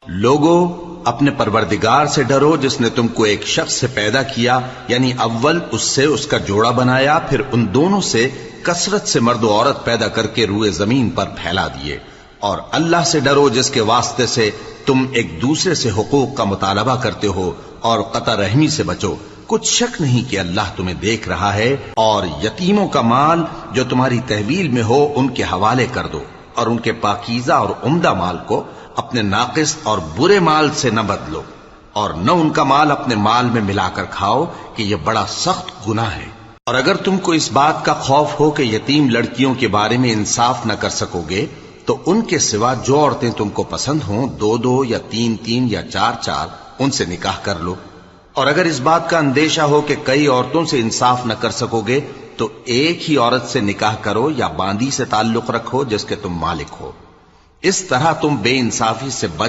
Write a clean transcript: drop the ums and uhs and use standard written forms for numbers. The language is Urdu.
لوگو اپنے پروردگار سے ڈرو جس نے تم کو ایک شخص سے پیدا کیا، یعنی اول اس سے اس کا جوڑا بنایا، پھر ان دونوں سے کثرت سے مرد و عورت پیدا کر کے روئے زمین پر پھیلا دیے۔ اور اللہ سے ڈرو جس کے واسطے سے تم ایک دوسرے سے حقوق کا مطالبہ کرتے ہو، اور قطع رحمی سے بچو، کچھ شک نہیں کہ اللہ تمہیں دیکھ رہا ہے۔ اور یتیموں کا مال جو تمہاری تحویل میں ہو ان کے حوالے کر دو، اور ان کے پاکیزہ اور عمدہ مال کو اپنے ناقص اور برے مال سے نہ بدلو، اور نہ ان کا مال اپنے مال میں ملا کر کھاؤ کہ یہ بڑا سخت گناہ ہے۔ اور اگر تم کو اس بات کا خوف ہو کہ یتیم لڑکیوں کے بارے میں انصاف نہ کر سکو گے تو ان کے سوا جو عورتیں تم کو پسند ہوں، 2 یا 3 یا 4 ان سے نکاح کر لو۔ اور اگر اس بات کا اندیشہ ہو کہ کئی عورتوں سے انصاف نہ کر سکو گے تو ایک ہی عورت سے نکاح کرو یا باندی سے تعلق رکھو جس کے تم مالک ہو۔ اس طرح تم بے انصافی سے بچ